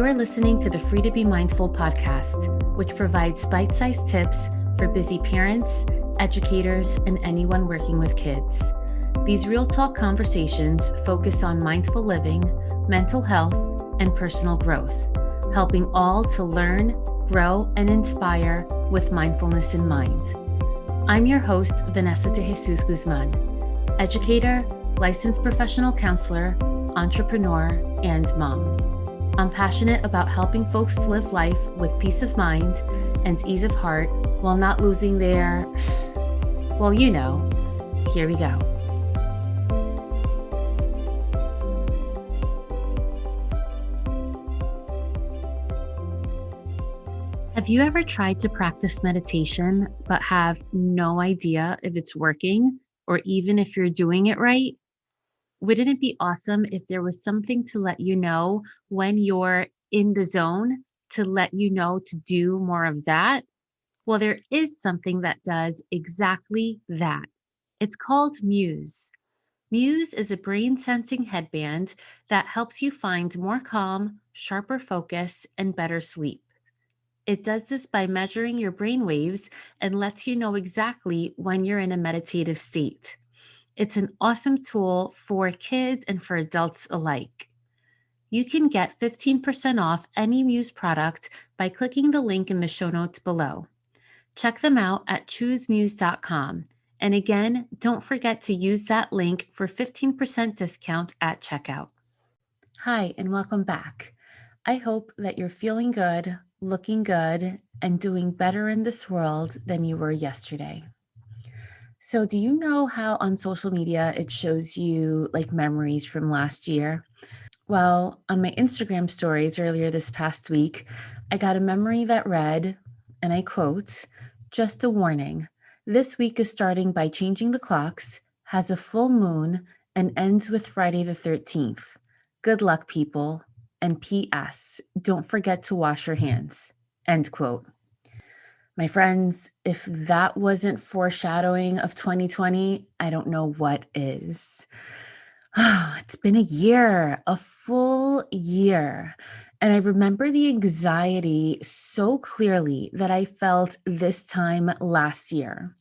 are listening to the Free to Be Mindful podcast, which provides bite-sized tips for busy parents, educators, and anyone working with kids. These real talk conversations focus on mindful living, mental health, and personal growth, helping all to learn, grow, and inspire with mindfulness in mind. I'm your host, Vanessa de Jesus Guzman, educator, licensed professional counselor, entrepreneur, and mom. I'm passionate about helping folks live life with peace of mind and ease of heart while not losing their, well, you know, here we go. Have you ever tried to practice meditation but have no idea if it's working or even if you're doing it right? Wouldn't it be awesome if there was something to let you know when you're in the zone, to let you know to do more of that? Well, there is something that does exactly that. It's called MUSE. MUSE is a brain sensing headband that helps you find more calm, sharper focus, and better sleep. It does this by measuring your brain waves and lets you know exactly when you're in a meditative state. It's an awesome tool for kids and for adults alike. You can get 15% off any MUSE product by clicking the link in the show notes below. Check them out at choosemuse.com. And again, don't forget to use that link for 15% discount at checkout. Hi, and welcome back. I hope that you're feeling good, looking good, and doing better in this world than you were yesterday. So do you know how on social media it shows you like memories from last year? Well, on my Instagram stories earlier this past week, I got a memory that read, and I quote, "Just a warning. This week is starting by changing the clocks, has a full moon, and ends with Friday the 13th. Good luck, people. And P.S. Don't forget to wash your hands." End quote. My friends, if that wasn't foreshadowing of 2020, I don't know what is. It's been a year, a full year. And I remember the anxiety so clearly that I felt this time last year.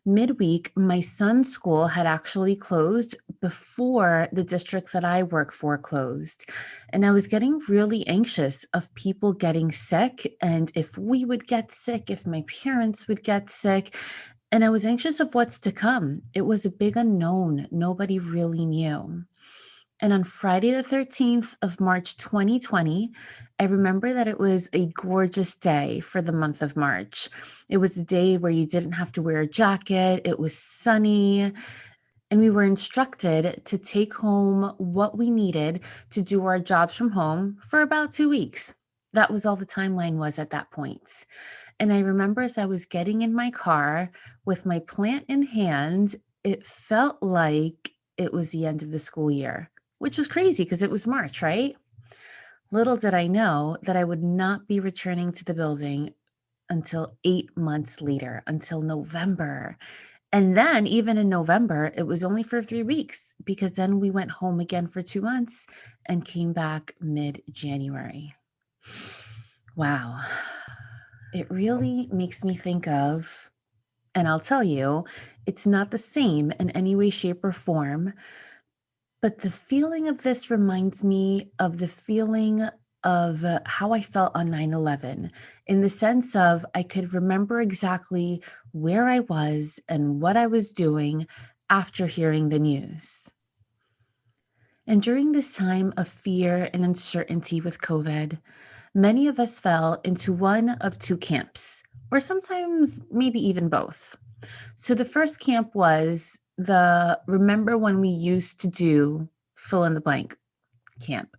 Midweek, my son's school had actually closed before the district that I work for closed. And I was getting really anxious of people getting sick and if we would get sick, if my parents would get sick. And I was anxious of what's to come. It was a big unknown. Nobody really knew. And on Friday the 13th of March 2020, I remember that it was a gorgeous day for the month of March. It was a day where you didn't have to wear a jacket. It was sunny. And we were instructed to take home what we needed to do our jobs from home for about 2 weeks. That was all the timeline was at that point. And I remember as I was getting in my car with my plant in hand, it felt like it was the end of the school year, which was crazy because it was March, right? Little did I know that I would not be returning to the building until 8 months later, until November. And then even in November, it was only for 3 weeks because then we went home again for 2 months and came back mid-January. Wow. It really makes me think of, and I'll tell you, it's not the same in any way, shape, or form, but the feeling of this reminds me of the feeling of how I felt on 9/11, in the sense of I could remember exactly where I was and what I was doing after hearing the news. And during this time of fear and uncertainty with COVID, many of us fell into one of two camps, or sometimes maybe even both. So the first camp was the remember when we used to do fill in the blank camp.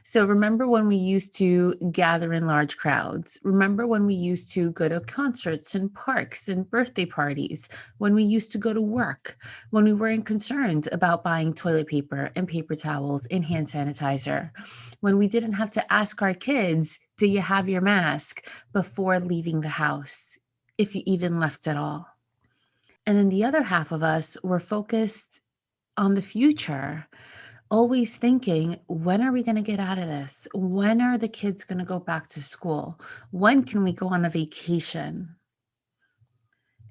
So remember when we used to gather in large crowds? Remember when we used to go to concerts and parks and birthday parties? When we used to go to work? When we weren't concerned about buying toilet paper and paper towels and hand sanitizer? When we didn't have to ask our kids, do you have your mask before leaving the house, if you even left at all? And then the other half of us were focused on the future. always thinking, when are we going to get out of this? When are the kids going to go back to school? When can we go on a vacation?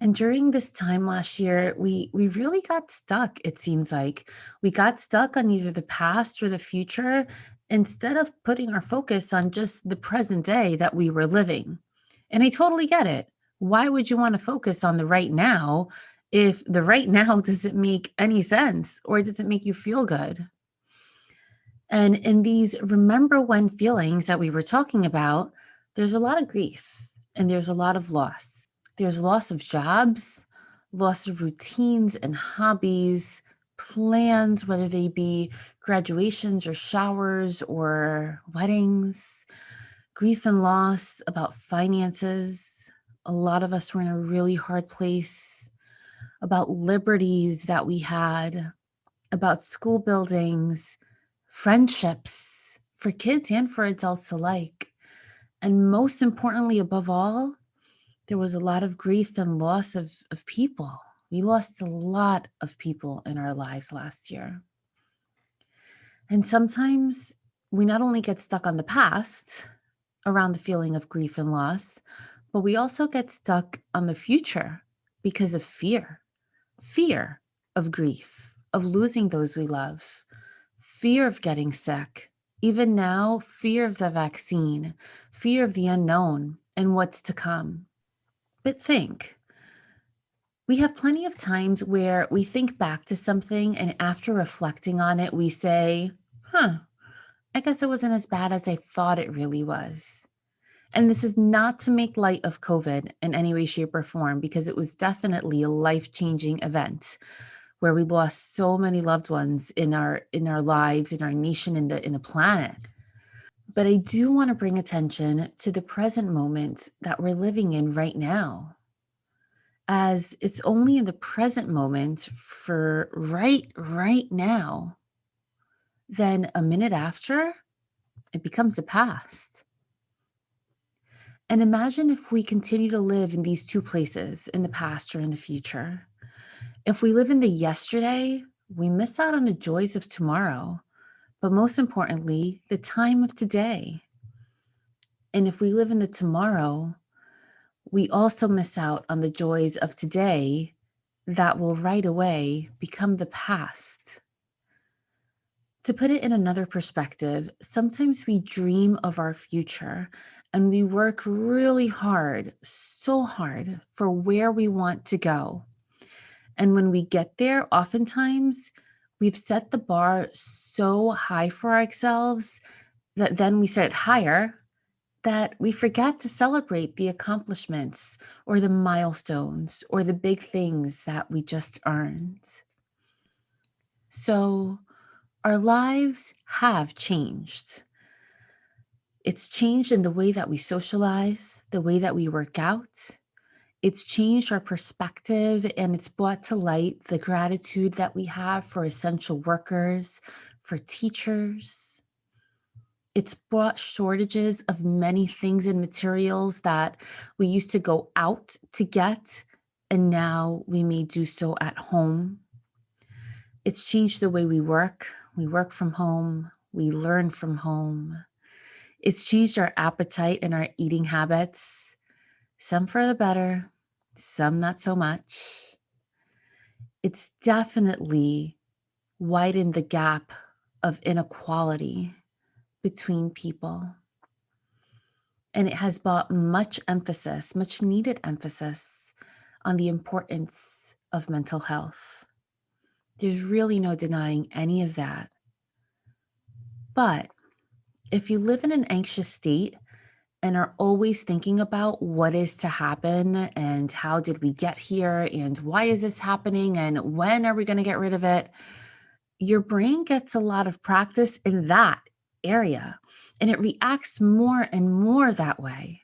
And during this time last year, we really got stuck, it seems like. We got stuck on either the past or the future instead of putting our focus on just the present day that we were living. And I totally get it. Why would you want to focus on the right now if the right now doesn't make any sense or doesn't make you feel good? And in these remember when feelings that we were talking about, there's a lot of grief and there's a lot of loss. There's loss of jobs, loss of routines and hobbies, plans, whether they be graduations or showers or weddings, grief and loss about finances. A lot of us were in a really hard place, about liberties that we had, about school buildings, friendships for kids and for adults alike. And most importantly, above all, there was a lot of grief and loss of people. We lost a lot of people in our lives last year. And sometimes we not only get stuck on the past around the feeling of grief and loss, but we also get stuck on the future because of fear of grief, of losing those we love, fear of getting sick, even now, fear of the vaccine, fear of the unknown and what's to come. But think, we have plenty of times where we think back to something and after reflecting on it, we say, I guess it wasn't as bad as I thought it really was. And this is not to make light of COVID in any way, shape, or form, because it was definitely a life-changing event where we lost so many loved ones in our lives, in our nation, in the planet. But I do want to bring attention to the present moment that we're living in right now, as it's only in the present moment for right now. Then a minute after, it becomes the past. And imagine if we continue to live in these two places, in the past or in the future. If we live in the yesterday, we miss out on the joys of tomorrow, but most importantly, the time of today. And if we live in the tomorrow, we also miss out on the joys of today that will right away become the past. To put it in another perspective, sometimes we dream of our future and we work really hard, so hard for where we want to go. And when we get there, oftentimes we've set the bar so high for ourselves that then we set it higher that we forget to celebrate the accomplishments or the milestones or the big things that we just earned. So our lives have changed. It's changed in the way that we socialize, the way that we work out. It's changed our perspective and it's brought to light the gratitude that we have for essential workers, for teachers. It's brought shortages of many things and materials that we used to go out to get, and now we may do so at home. It's changed the way we work. We work from home. We learn from home. It's changed our appetite and our eating habits, some for the better, some not so much. It's definitely widened the gap of inequality between people. And it has brought much emphasis, much needed emphasis on the importance of mental health. There's really no denying any of that. But if you live in an anxious state and are always thinking about what is to happen and how did we get here and why is this happening and when are we going to get rid of it, your brain gets a lot of practice in that area and it reacts more and more that way.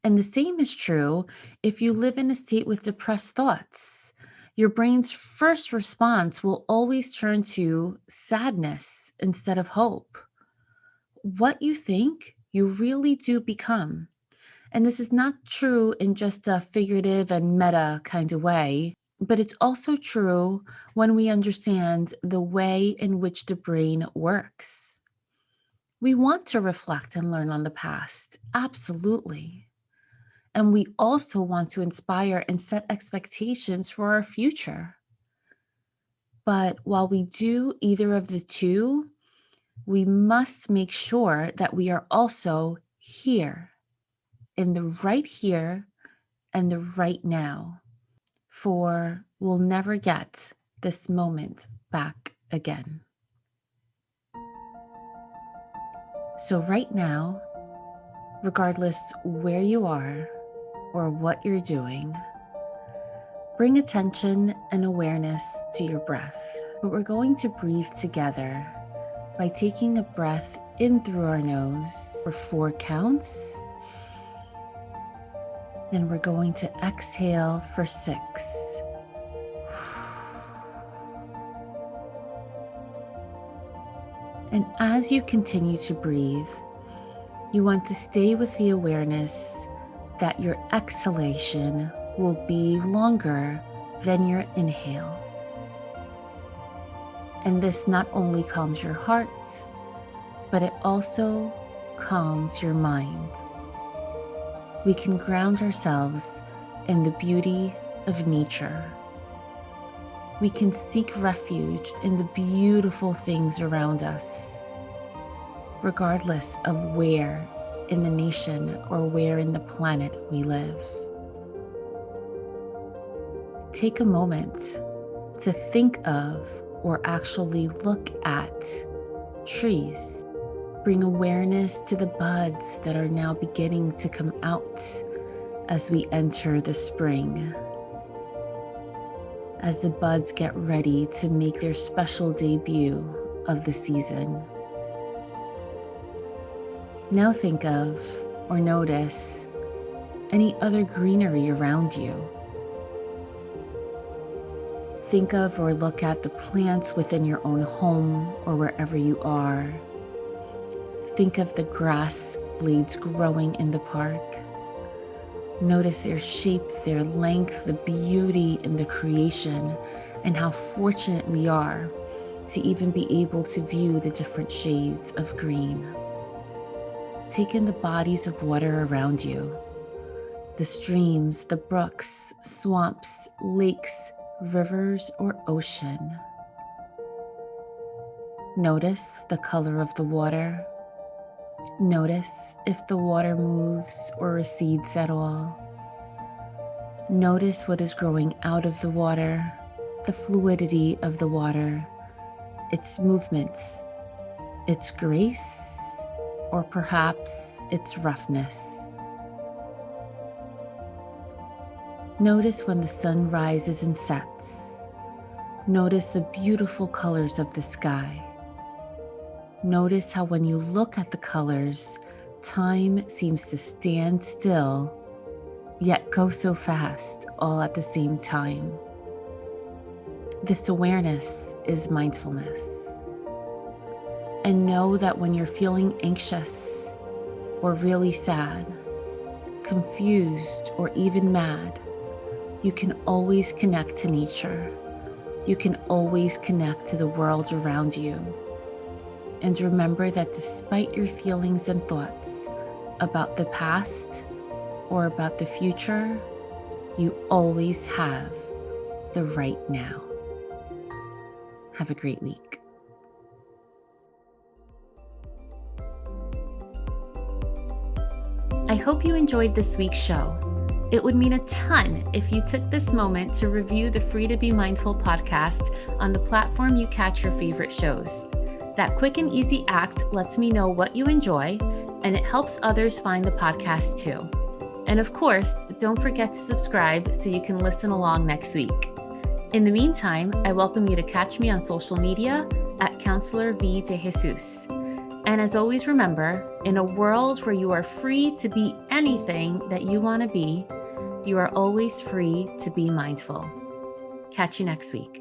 And the same is true if you live in a state with depressed thoughts. Your brain's first response will always turn to sadness instead of hope. What you think, you really do become. And this is not true in just a figurative and meta kind of way. But it's also true when we understand the way in which the brain works. We want to reflect and learn on the past, absolutely. And we also want to inspire and set expectations for our future. But while we do either of the two, we must make sure that we are also here, in the right here and the right now, for we'll never get this moment back again. So right now, regardless where you are or what you're doing, bring attention and awareness to your breath. But we're going to breathe together by taking a breath in through our nose for 4 counts. Then we're going to exhale for 6. And as you continue to breathe, you want to stay with the awareness that your exhalation will be longer than your inhale. And this not only calms your heart, but it also calms your mind. We can ground ourselves in the beauty of nature. We can seek refuge in the beautiful things around us, regardless of where in the nation or where in the planet we live. Take a moment to think of or actually look at trees. Bring awareness to the buds that are now beginning to come out as we enter the spring. As the buds get ready to make their special debut of the season. Now think of or notice any other greenery around you. Think of or look at the plants within your own home or wherever you are. Think of the grass blades growing in the park. Notice their shape, their length, the beauty in the creation, and how fortunate we are to even be able to view the different shades of green. Take in the bodies of water around you, the streams, the brooks, swamps, lakes, rivers, or ocean. Notice the color of the water. Notice if the water moves or recedes at all. Notice what is growing out of the water, the fluidity of the water, its movements, its grace, or perhaps its roughness. Notice when the sun rises and sets. Notice the beautiful colors of the sky. Notice how when you look at the colors, time seems to stand still, yet go so fast all at the same time. This awareness is mindfulness. And know that when you're feeling anxious or really sad, confused, or even mad, you can always connect to nature. You can always connect to the world around you. And remember that despite your feelings and thoughts about the past or about the future, you always have the right now. Have a great week. I hope you enjoyed this week's show. It would mean a ton if you took this moment to review the Free to Be Mindful podcast on the platform you catch your favorite shows. That quick and easy act lets me know what you enjoy, and it helps others find the podcast too. And of course, don't forget to subscribe so you can listen along next week. In the meantime, I welcome you to catch me on social media at Counselor V de Jesus. And as always, remember, in a world where you are free to be anything that you want to be, you are always free to be mindful. Catch you next week.